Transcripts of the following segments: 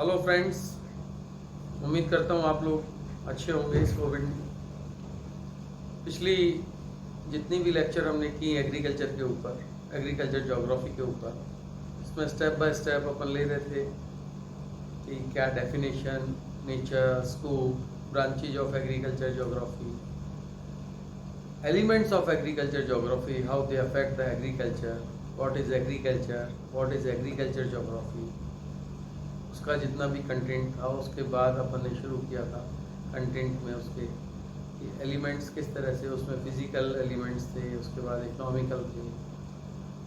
Hello friends, उम्मीद करता हूँ आप लोग अच्छे होंगे इस कोविड में। पिछली जितनी भी लेक्चर हमने की एग्रीकल्चर के ऊपर, एग्रीकल्चर ज्योग्राफी के ऊपर, इसमें स्टेप बाय स्टेप अपन ले रहे थे कि क्या definition, nature, scope, branches of agriculture geography, elements of agriculture geography, how they affect the agriculture, what is agriculture, what is agriculture geography. उसका जितना भी कंटेंट था उसके बाद अपन ने शुरू किया था कंटेंट में उसके एलिमेंट्स किस तरह से, उसमें फिजिकल एलिमेंट्स थे, उसके बाद इकोनॉमिकल थे,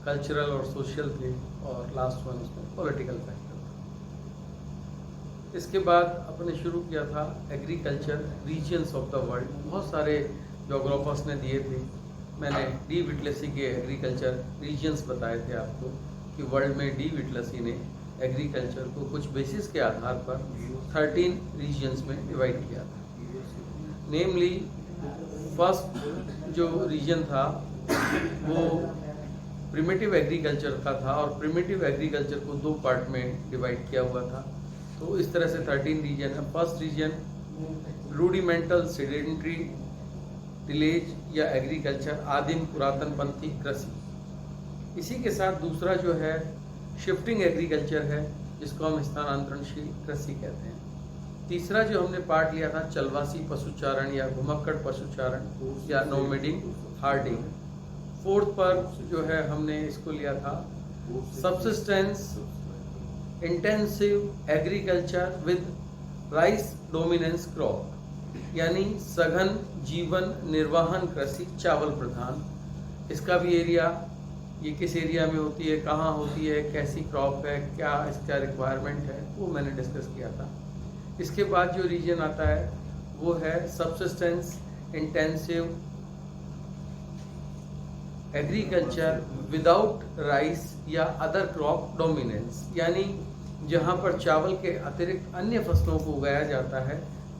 कल्चरल और सोशल थे, और लास्ट वन उसमें पॉलिटिकल फैक्टर था। इसके बाद अपन ने शुरू किया था agriculture regions of the world. बहुत सारे जोग्राफर्स ने दिए थे। मैंने डी विटलेसी के एग्रीकल्चर रीजन्स बताए थे आपको कि वर्ल्ड में डी विटलेसी ने एग्रीकल्चर को कुछ बेसिस के आधार पर 13 रीजन्स में डिवाइड किया था। नेमली फर्स्ट जो रीजन था वो प्रिमिटिव एग्रीकल्चर का था, और प्रिमिटिव एग्रीकल्चर को दो पार्ट में डिवाइड किया हुआ था। तो इस तरह से 13 रीजन है। First region rudimental sedentary village या एग्रीकल्चर, आदिम पुरातनपंथी कृषि। इसी के साथ दूसरा जो है शिफ्टिंग एग्रीकल्चर है, जिसको हम स्थानांतरणशील कृषि कहते हैं। तीसरा जो हमने पार्ट लिया था चलवासी पशुचारण या घुमक्कड़ पशुचारण या नोमैडिक हार्डिंग। फोर्थ पर जो है हमने इसको लिया था subsistence intensive agriculture with rice dominance crop, यानी सघन जीवन निर्वाहन कृषि चावल प्रधान। इसका भी एरिया, ये किस एरिया में होती है, कहाँ होती है, कैसी क्रॉप है, क्या इसका रिक्वायरमेंट है, वो मैंने डिस्कस किया था। इसके बाद जो रीजन आता है वो है subsistence intensive agriculture without rice या अदर क्रॉप डोमिनेंस, यानी जहाँ पर चावल के अतिरिक्त अन्य फसलों को उगाया जाता है।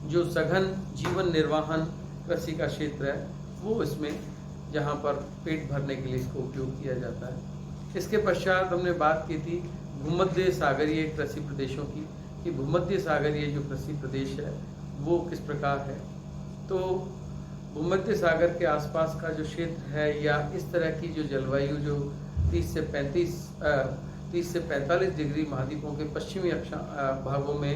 जो सघन जीवन निर्वाहन कृषि का क्षेत्र है वो इसमें, जहाँ पर पेट भरने के लिए इसको उपयोग किया जाता है। इसके पश्चात हमने बात की थी भूमध्य सागरीय कृषि प्रदेशों की, कि भूमध्य सागरीय जो कृषि प्रदेश है वो किस प्रकार है। तो भूमध्य सागर के आसपास का जो क्षेत्र है, या इस तरह की जो जलवायु जो 30 से 45 डिग्री महाद्वीपों के पश्चिमी भागों में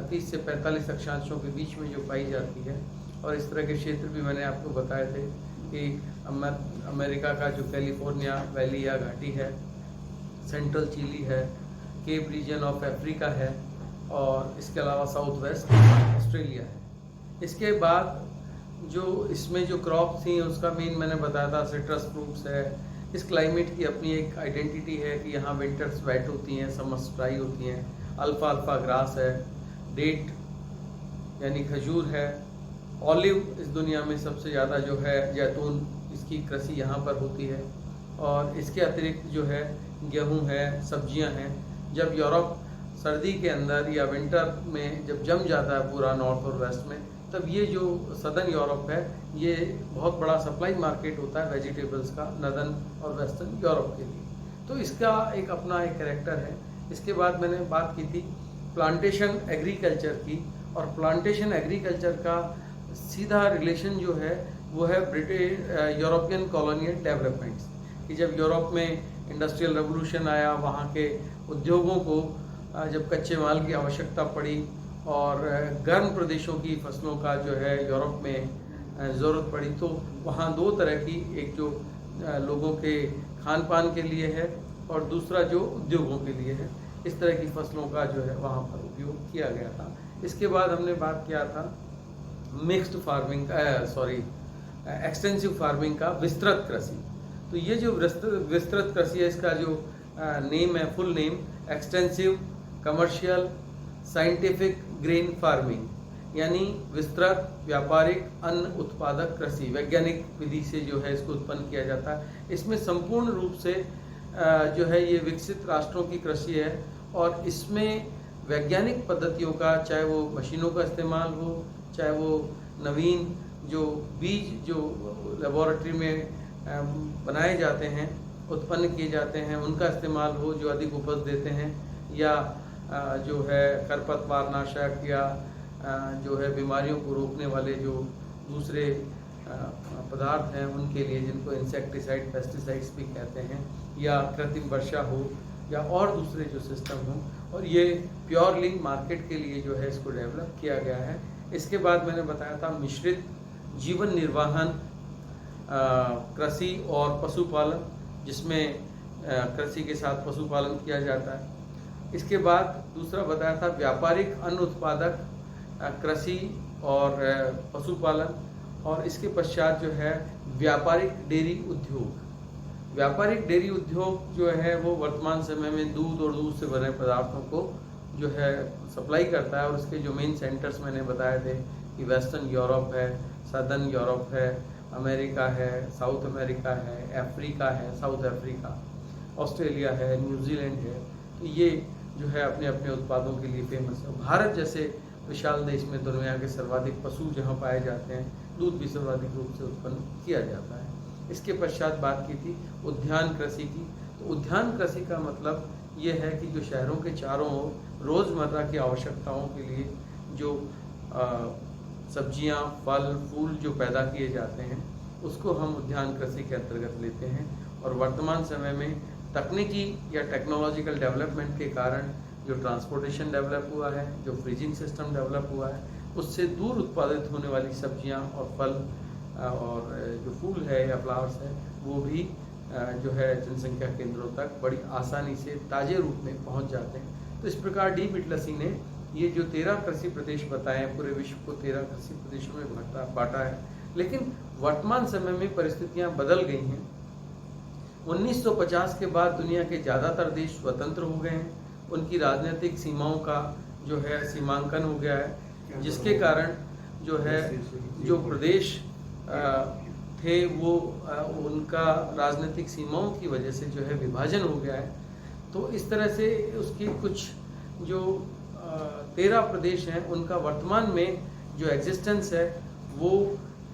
30 से 45 अक्षांशों के बीच में जो पाई जाती है, और इस तरह के क्षेत्र भी मैंने आपको बताए थे कि अमेरिका का जो कैलिफोर्निया वैली या घाटी है, सेंट्रल चिली है, केप रीजन ऑफ अफ्रीका है, और इसके अलावा साउथ वेस्ट ऑस्ट्रेलिया है। इसके बाद जो इसमें जो क्रॉप थी उसका मेन मैंने बताया था सिट्रस फ्रूट्स है। इस क्लाइमेट की अपनी एक आइडेंटिटी है कि यहाँ विंटर्स वेट होती हैं, समर्स ड्राई होती हैं। अल्फा ग्रास है, डेट यानी खजूर है, ऑलिव इस दुनिया में सबसे ज़्यादा जो है जैतून, इसकी कृषि यहाँ पर होती है। और इसके अतिरिक्त जो है गेहूँ है, सब्जियाँ हैं। जब यूरोप सर्दी के अंदर या विंटर में जब जम जाता है पूरा नॉर्थ और वेस्ट में, तब ये जो सदर्न यूरोप है ये बहुत बड़ा सप्लाई मार्केट होता है वेजिटेबल्स का नदर्न और वेस्टर्न यूरोप के लिए। तो इसका एक अपना एक कैरेक्टर है। इसके बाद मैंने बात की थी प्लांटेशन एग्रीकल्चर की, और प्लांटेशन एग्रीकल्चर का सीधा रिलेशन जो है वो है ब्रिटिश यूरोपियन कॉलोनियल डेवलपमेंट्स, कि जब यूरोप में इंडस्ट्रियल रेवोल्यूशन आया, वहाँ के उद्योगों को जब कच्चे माल की आवश्यकता पड़ी, और गर्म प्रदेशों की फसलों का जो है यूरोप में ज़रूरत पड़ी, तो वहाँ दो तरह की, एक जो लोगों के खान पान के लिए है और दूसरा जो उद्योगों के लिए है, इस तरह की फसलों का जो है वहाँ पर उपयोग किया गया था। इसके बाद हमने बात किया था मिक्स्ड फार्मिंग का, एक्सटेंसिव फार्मिंग का, विस्तृत कृषि। तो ये जो विस्तृत कृषि है, इसका जो नेम है, full name extensive commercial scientific grain farming, यानी विस्तृत व्यापारिक अन्न उत्पादक कृषि, वैज्ञानिक विधि से जो है इसको उत्पन्न किया जाता है। इसमें संपूर्ण रूप से जो है ये विकसित राष्ट्रों की कृषि है, और इसमें वैज्ञानिक पद्धतियों का, चाहे वो मशीनों का इस्तेमाल हो, चाहे वो नवीन जो बीज जो लेबोरेटरी में बनाए जाते हैं, उत्पन्न किए जाते हैं, उनका इस्तेमाल हो जो अधिक उपज देते हैं, या जो है खरपतवार नाशक या जो है बीमारियों को रोकने वाले जो दूसरे पदार्थ हैं उनके लिए, जिनको इंसेक्टिसाइड पेस्टिसाइड्स भी कहते हैं, या कृत्रिम वर्षा हो या और दूसरे जो सिस्टम हो, और ये प्योरली मार्केट के लिए जो है इसको डेवलप किया गया है। इसके बाद मैंने बताया था मिश्रित जीवन निर्वाहन, कृषि और पशुपालन, जिसमें कृषि के साथ पशुपालन किया जाता है। इसके बाद दूसरा बताया था व्यापारिक अन्न उत्पादक, कृषि और पशुपालन, और इसके पश्चात जो है व्यापारिक डेयरी उद्योग। व्यापारिक डेयरी उद्योग जो है वो वर्तमान समय में दूध और दूध से बने पदार्थों को जो है सप्लाई करता है, और उसके जो मेन सेंटर्स मैंने बताए थे कि वेस्टर्न यूरोप है, सदर्न यूरोप है, अमेरिका है, साउथ अमेरिका है, अफ्रीका है, साउथ अफ्रीका, ऑस्ट्रेलिया है, न्यूजीलैंड है। तो ये जो है अपने अपने उत्पादों के लिए फेमस है। भारत जैसे विशाल देश में दुनिया के सर्वाधिक पशु जहाँ पाए जाते हैं, दूध भी सर्वाधिक रूप से उत्पन्न किया जाता है। इसके पश्चात बात की थी उद्यान कृषि की। तो उद्यान कृषि का मतलब ये है कि जो शहरों के चारों ओर रोज़मर्रा की आवश्यकताओं के लिए जो सब्जियां, फल, फूल जो पैदा किए जाते हैं उसको हम उद्यान कृषि के अंतर्गत लेते हैं। और वर्तमान समय में तकनीकी या टेक्नोलॉजिकल डेवलपमेंट के कारण जो ट्रांसपोर्टेशन डेवलप हुआ है, जो फ्रीजिंग सिस्टम डेवलप हुआ है, उससे दूर उत्पादित होने वाली सब्जियां और फल और जो फूल है या फ्लावर्स है वो भी जो है जनसंख्या केंद्रों तक बड़ी आसानी से ताज़े रूप में पहुंच जाते हैं। तो इस प्रकार डी बिटलसी ने ये जो 13 कृषि प्रदेश बताए हैं, पूरे विश्व को 13 कृषि प्रदेशों में बांटा है। लेकिन वर्तमान समय में परिस्थितियां बदल गई हैं। 1950 के बाद दुनिया के ज़्यादातर देश स्वतंत्र हो गए हैं, उनकी राजनीतिक सीमाओं का जो है सीमांकन हो गया है, जिसके कारण जो है जो प्रदेश थे वो उनका राजनीतिक सीमाओं की वजह से जो है विभाजन हो गया है। तो इस तरह से उसकी कुछ जो 13 प्रदेश हैं उनका वर्तमान में जो एग्जिस्टेंस है वो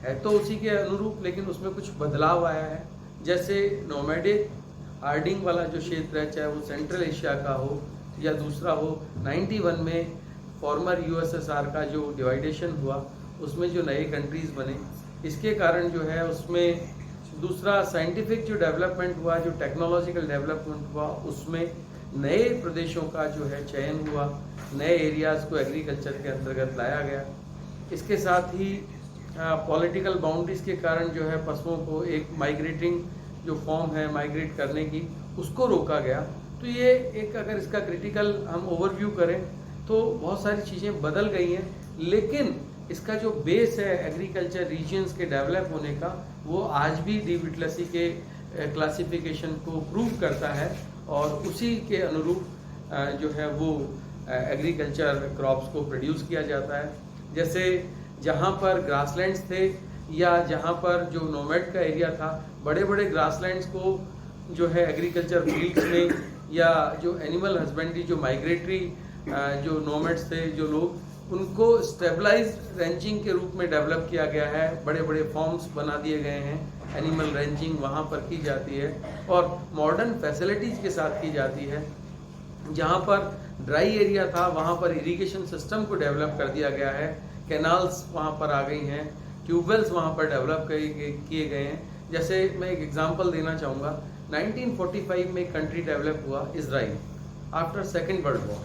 है तो उसी के अनुरूप, लेकिन उसमें कुछ बदलाव आया है। जैसे नोमैडिक हार्डिंग वाला जो क्षेत्र है, चाहे वो सेंट्रल एशिया का हो या दूसरा हो, 91 में फॉर्मर यूएसएसआर का जो डिवाइडेशन हुआ उसमें जो नए कंट्रीज़ बने, इसके कारण जो है उसमें दूसरा साइंटिफिक जो डेवलपमेंट हुआ, जो टेक्नोलॉजिकल डेवलपमेंट हुआ, उसमें नए प्रदेशों का जो है चयन हुआ, नए एरियाज़ को एग्रीकल्चर के अंतर्गत लाया गया। इसके साथ ही पॉलिटिकल बाउंड्रीज के कारण जो है पशुओं को एक माइग्रेटिंग जो फॉर्म है माइग्रेट करने की, उसको रोका गया। तो ये एक अगर इसका क्रिटिकल हम ओवरव्यू करें तो बहुत सारी चीज़ें बदल गई हैं, लेकिन इसका जो बेस है एग्रीकल्चर रीजन्स के डेवलप होने का, वो आज भी डी बिटलसी के क्लासिफिकेशन को प्रूव करता है, और उसी के अनुरूप जो है वो एग्रीकल्चर क्रॉप्स को प्रोड्यूस किया जाता है। जैसे जहाँ पर ग्रासलैंड्स थे या जहाँ पर जो नोमैड का एरिया था, बड़े बड़े ग्रासलैंड्स को जो है एग्रीकल्चर फील्ड्स में या जो एनिमल हस्बेंड्री जो माइग्रेटरी जो नोमैड्स थे जो लोग, उनको स्टेबलाइज रेंचिंग के रूप में डेवलप किया गया है। बड़े बड़े फॉर्म्स बना दिए गए हैं, एनिमल रेंचिंग वहाँ पर की जाती है और मॉडर्न फैसिलिटीज़ के साथ की जाती है। जहाँ पर ड्राई एरिया था वहाँ पर इरिगेशन सिस्टम को डेवलप कर दिया गया है, कैनाल्स वहाँ पर आ गई हैं, ट्यूबवेल्स वहाँ पर डेवलप किए गए हैं। जैसे मैं एक एग्जांपल देना चाहूँगा, 1945 में एक कंट्री डेवलप हुआ Israel after second world war,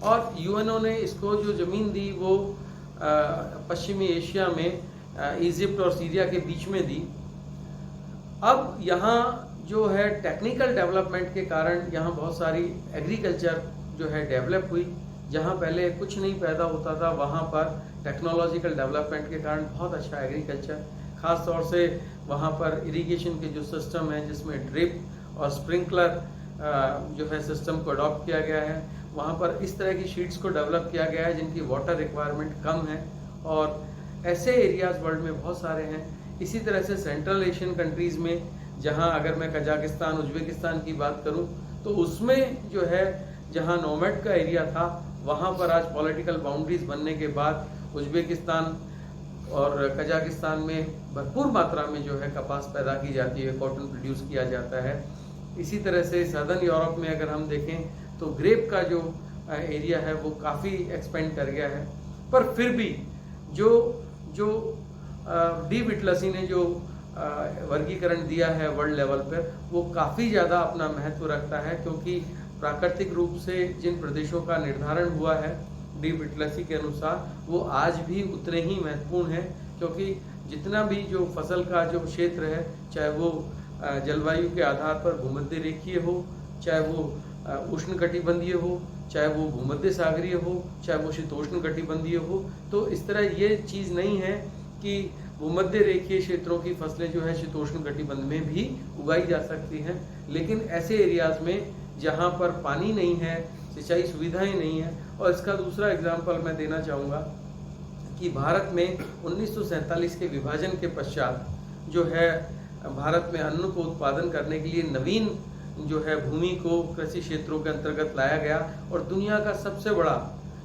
और यूएनओ ने इसको जो ज़मीन दी वो पश्चिमी एशिया में इजिप्ट और सीरिया के बीच में दी। अब यहाँ जो है टेक्निकल डेवलपमेंट के कारण यहाँ बहुत सारी एग्रीकल्चर जो है डेवलप हुई। जहाँ पहले कुछ नहीं पैदा होता था वहाँ पर टेक्नोलॉजिकल डेवलपमेंट के कारण बहुत अच्छा एग्रीकल्चर, ख़ास तौर से वहाँ पर इरिगेशन के जो सिस्टम है जिसमें ड्रिप और स्प्रिंकलर जो है सिस्टम को अडॉप्ट किया गया है, वहाँ पर इस तरह की शीट्स को डेवलप किया गया है जिनकी वाटर रिक्वायरमेंट कम है, और ऐसे एरियाज़ वर्ल्ड में बहुत सारे हैं। इसी तरह से सेंट्रल एशियन कंट्रीज़ में, जहाँ अगर मैं कजाकिस्तान, उज्बेकिस्तान की बात करूँ तो उसमें जो है जहाँ नोमैड का एरिया था वहाँ पर आज पॉलिटिकल बाउंड्रीज बनने के बाद उज्बेकिस्तान और कजाकिस्तान में भरपूर मात्रा में जो है कपास पैदा की जाती है, कॉटन प्रोड्यूस किया जाता है। इसी तरह से सदर्न यूरोप में अगर हम देखें तो ग्रेप का जो एरिया है वो काफ़ी एक्सपेंड कर गया है। पर फिर भी जो जो डी विटलसी ने जो वर्गीकरण दिया है वर्ल्ड लेवल पर, वो काफ़ी ज़्यादा अपना महत्व रखता है, क्योंकि प्राकृतिक रूप से जिन प्रदेशों का निर्धारण हुआ है डी विटलसी के अनुसार, वो आज भी उतने ही महत्वपूर्ण हैं। क्योंकि जितना भी जो फसल का जो क्षेत्र है, चाहे वो जलवायु के आधार पर भूमध्य रेखीय हो, चाहे वो उष्णकटिबंधीय हो, चाहे वो भूमध्य सागरीय हो, चाहे वो शीतोष्ण कटिबंधीय हो, तो इस तरह ये चीज़ नहीं है कि भूमध्य रेखीय क्षेत्रों की फसलें जो है शीतोष्ण कटिबंध में भी उगाई जा सकती हैं। लेकिन ऐसे एरियाज में जहाँ पर पानी नहीं है, सिंचाई सुविधाएं नहीं है। और इसका दूसरा एग्जाम्पल मैं देना चाहूँगा कि भारत में 1947 के विभाजन के पश्चात जो है भारत में अन्न को उत्पादन करने के लिए नवीन जो है भूमि को कृषि क्षेत्रों के अंतर्गत लाया गया, और दुनिया का सबसे बड़ा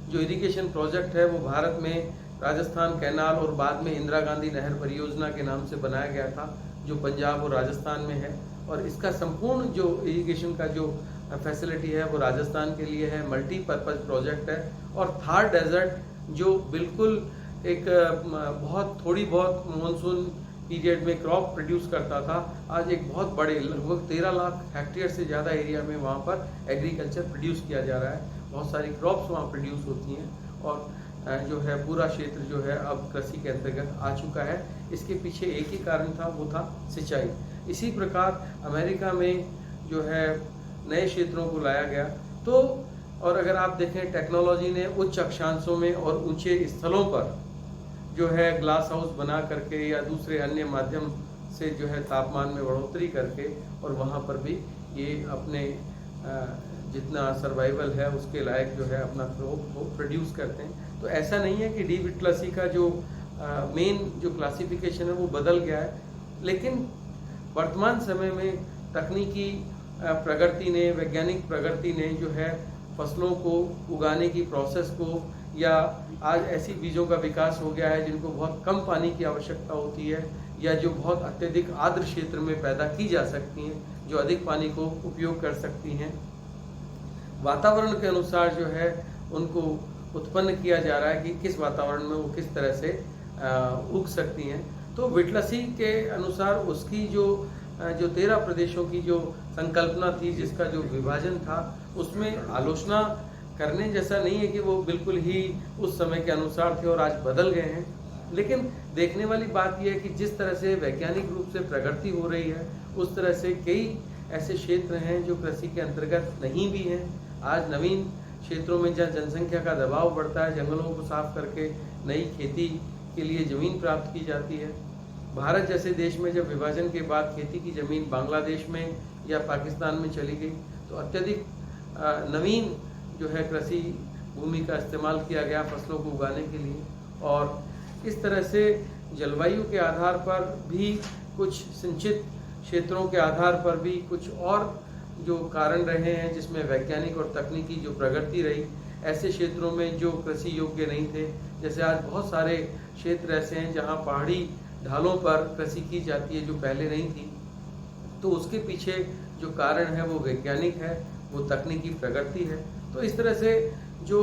जो इरिगेशन प्रोजेक्ट है वो भारत में राजस्थान कैनाल और बाद में इंदिरा गांधी नहर परियोजना के नाम से बनाया गया था, जो पंजाब और राजस्थान में है। और इसका संपूर्ण जो इरिगेशन का जो फैसिलिटी है वो राजस्थान के लिए है, मल्टीपर्पज़ प्रोजेक्ट है। और थार डेजर्ट जो बिल्कुल एक थोड़ी बहुत मानसून पीरियड में क्रॉप प्रोड्यूस करता था, आज एक बहुत बड़े लगभग 13 लाख हेक्टेयर से ज़्यादा एरिया में वहाँ पर एग्रीकल्चर प्रोड्यूस किया जा रहा है। बहुत सारी क्रॉप्स वहाँ प्रोड्यूस होती हैं, और जो है पूरा क्षेत्र जो है अब कृषि के अंतर्गत आ चुका है। इसके पीछे एक ही कारण था, वो था सिंचाई। इसी प्रकार अमेरिका में जो है नए क्षेत्रों को लाया गया। तो और अगर आप देखें, टेक्नोलॉजी ने उच्च अक्षांशों में और ऊंचे स्थलों पर जो है ग्लास हाउस बना करके या दूसरे अन्य माध्यम से जो है तापमान में बढ़ोतरी करके, और वहाँ पर भी ये अपने जितना सर्वाइवल है उसके लायक जो है अपना क्रॉप को प्रोड्यूस करते हैं। तो ऐसा नहीं है कि डी विटलसी का जो मेन जो क्लासिफिकेशन है वो बदल गया है, लेकिन वर्तमान समय में तकनीकी प्रगति ने, वैज्ञानिक प्रगति ने जो है फसलों को उगाने की प्रोसेस को, या आज ऐसी बीजों का विकास हो गया है जिनको बहुत कम पानी की आवश्यकता होती है, या जो बहुत अत्यधिक आर्द्र क्षेत्र में पैदा की जा सकती हैं, जो अधिक पानी को उपयोग कर सकती हैं। वातावरण के अनुसार जो है उनको उत्पन्न किया जा रहा है कि किस वातावरण में वो किस तरह से उग सकती हैं। तो विटलसी के अनुसार उसकी जो 13 प्रदेशों की जो संकल्पना थी, जिसका जो विभाजन था, उसमें आलोचना करने जैसा नहीं है कि वो बिल्कुल ही उस समय के अनुसार थे और आज बदल गए हैं। लेकिन देखने वाली बात यह है कि जिस तरह से वैज्ञानिक रूप से प्रगति हो रही है, उस तरह से कई ऐसे क्षेत्र हैं जो कृषि के अंतर्गत नहीं भी हैं। आज नवीन क्षेत्रों में जहाँ जनसंख्या का दबाव बढ़ता है, जंगलों को साफ करके नई खेती के लिए ज़मीन प्राप्त की जाती है। भारत जैसे देश में जब विभाजन के बाद खेती की ज़मीन बांग्लादेश में या पाकिस्तान में चली गई, तो अत्यधिक नवीन जो है कृषि भूमि का इस्तेमाल किया गया फसलों को उगाने के लिए। और इस तरह से जलवायु के आधार पर भी, कुछ सिंचित क्षेत्रों के आधार पर भी कुछ और जो कारण रहे हैं जिसमें वैज्ञानिक और तकनीकी जो प्रगति रही, ऐसे क्षेत्रों में जो कृषि योग्य नहीं थे, जैसे आज बहुत सारे क्षेत्र ऐसे हैं जहां पहाड़ी ढालों पर कृषि की जाती है जो पहले नहीं थी। तो उसके पीछे जो कारण है वो वैज्ञानिक है, वो तकनीकी प्रगति है। तो इस तरह से जो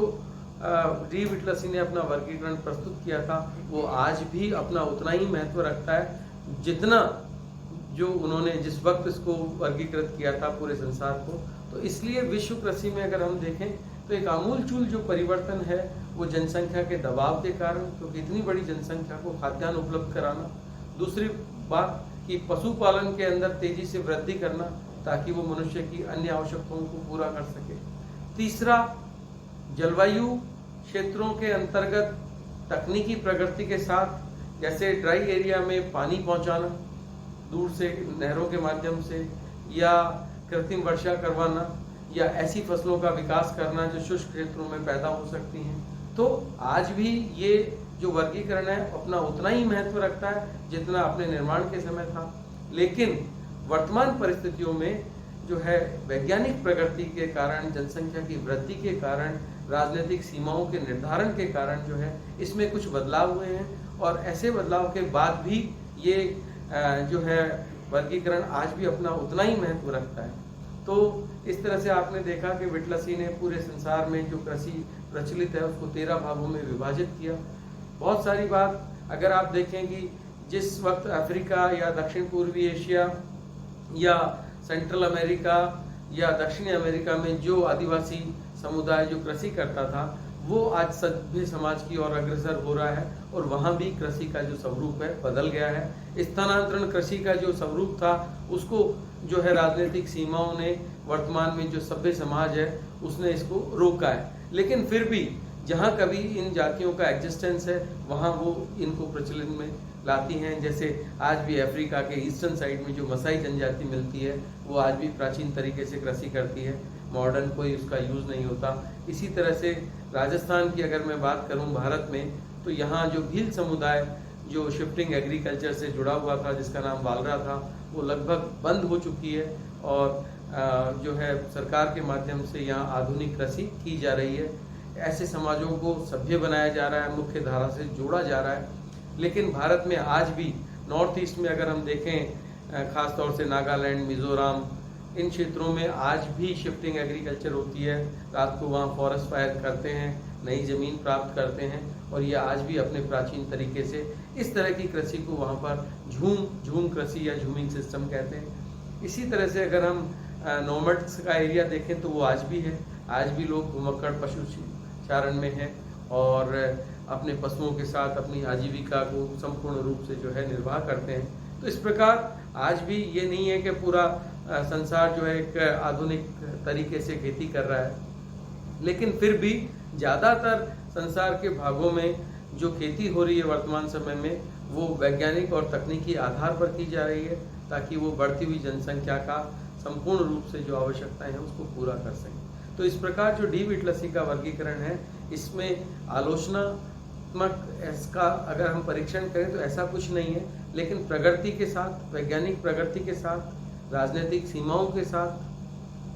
डी विटलसी ने अपना वर्गीकरण प्रस्तुत किया था, वो आज भी अपना उतना ही महत्व रखता है जितना जो उन्होंने जिस वक्त इसको वर्गीकृत किया था पूरे संसार को। तो इसलिए विश्व कृषि में अगर हम देखें तो एक आमूलचूल जो परिवर्तन है वो जनसंख्या के दबाव के कारण, क्योंकि इतनी बड़ी जनसंख्या को खाद्यान्न उपलब्ध कराना। दूसरी बात कि पशुपालन के अंदर तेजी से वृद्धि करना ताकि वो मनुष्य की अन्य आवश्यकताओं को पूरा कर सके। तीसरा, जलवायु क्षेत्रों के अंतर्गत तकनीकी प्रगति के साथ, जैसे ड्राई एरिया में पानी पहुंचाना दूर से नहरों के माध्यम से, या कृत्रिम वर्षा करवाना, या ऐसी फसलों का विकास करना जो शुष्क क्षेत्रों में पैदा हो सकती हैं। तो आज भी ये जो वर्गीकरण है अपना उतना ही महत्व रखता है जितना अपने निर्माण के समय था। लेकिन वर्तमान परिस्थितियों में जो है वैज्ञानिक प्रगति के कारण, जनसंख्या की वृद्धि के कारण, राजनीतिक सीमाओं के निर्धारण के कारण जो है इसमें कुछ बदलाव हुए हैं। और ऐसे बदलाव के बाद भी ये जो है वर्गीकरण आज भी अपना उतना ही महत्व रखता है। तो इस तरह से आपने देखा कि विटलसी ने पूरे संसार में जो कृषि प्रचलित है उसको 13 भागों में विभाजित किया। बहुत सारी बात अगर आप देखें कि जिस वक्त अफ्रीका या दक्षिण पूर्वी एशिया या सेंट्रल अमेरिका या दक्षिणी अमेरिका में जो आदिवासी समुदाय जो कृषि करता था वो आज सभ्य समाज की ओर अग्रसर हो रहा है और वहाँ भी कृषि का जो स्वरूप है बदल गया है। स्थानांतरण कृषि का जो स्वरूप था उसको जो है राजनीतिक सीमाओं ने, वर्तमान में जो सभ्य समाज है उसने इसको रोका है। लेकिन फिर भी जहाँ कभी इन जातियों का एग्जिस्टेंस है वहाँ वो इनको प्रचलन में लाती हैं। जैसे आज भी अफ्रीका के ईस्टर्न साइड में जो मसाई जनजाति मिलती है वो आज भी प्राचीन तरीके से कृषि करती है, मॉडर्न कोई उसका यूज़ नहीं होता। इसी तरह से राजस्थान की अगर मैं बात करूं भारत में, तो यहाँ जो भील समुदाय जो शिफ्टिंग एग्रीकल्चर से जुड़ा हुआ था जिसका नाम वालरा था वो लगभग बंद हो चुकी है और जो है सरकार के माध्यम से यहाँ आधुनिक कृषि की जा रही है। ऐसे समाजों को सभ्य बनाया जा रहा है, मुख्य धारा से जोड़ा जा रहा है। लेकिन भारत में आज भी नॉर्थ ईस्ट में अगर हम देखें, खास तौर से नागालैंड, मिजोरम, इन क्षेत्रों में आज भी शिफ्टिंग एग्रीकल्चर होती है। रात को वहाँ फॉरेस्ट फायर करते हैं, नई ज़मीन प्राप्त करते हैं और ये आज भी अपने प्राचीन तरीके से इस तरह की कृषि को वहाँ पर झूम कृषि या झूमिंग सिस्टम कहते हैं। इसी तरह से अगर हम नोमैड्स का एरिया देखें तो वो आज भी है। आज भी लोग घुमक्कड़ पशु चारण में हैं और अपने पशुओं के साथ अपनी आजीविका को संपूर्ण रूप से जो है निर्वाह करते हैं। तो इस प्रकार आज भी ये नहीं है कि पूरा संसार जो है एक आधुनिक तरीके से खेती कर रहा है, लेकिन फिर भी ज़्यादातर संसार के भागों में जो खेती हो रही है वर्तमान समय में वो वैज्ञानिक और तकनीकी आधार पर की जा रही है ताकि वो बढ़ती हुई जनसंख्या का संपूर्ण रूप से जो आवश्यकताएं हैं उसको पूरा कर सकें। तो इस प्रकार जो डी विटलसी का वर्गीकरण है इसमें आलोचनात्मक इसका अगर हम परीक्षण करें तो ऐसा कुछ नहीं है, लेकिन प्रगति के साथ, वैज्ञानिक प्रगति के साथ, राजनीतिक सीमाओं के साथ,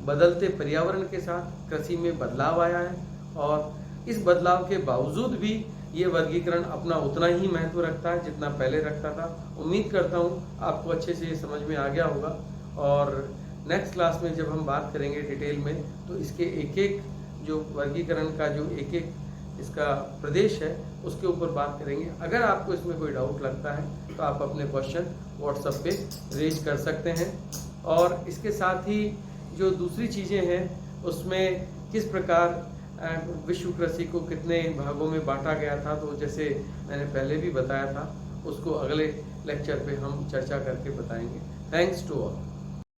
बदलते पर्यावरण के साथ कृषि में बदलाव आया है और इस बदलाव के बावजूद भी ये वर्गीकरण अपना उतना ही महत्व रखता है जितना पहले रखता था। उम्मीद करता हूँ आपको अच्छे से ये समझ में आ गया होगा और नेक्स्ट क्लास में जब हम बात करेंगे डिटेल में तो इसके एक एक जो वर्गीकरण का जो एक एक इसका प्रदेश है उसके ऊपर बात करेंगे। अगर आपको इसमें कोई डाउट लगता है तो आप अपने क्वेश्चन व्हाट्सएप पे रेज कर सकते हैं। और इसके साथ ही जो दूसरी चीज़ें हैं उसमें किस प्रकार विश्व कृषि को कितने भागों में बांटा गया था, तो जैसे मैंने पहले भी बताया था उसको अगले लेक्चर पे हम चर्चा करके बताएंगे। Thanks to all.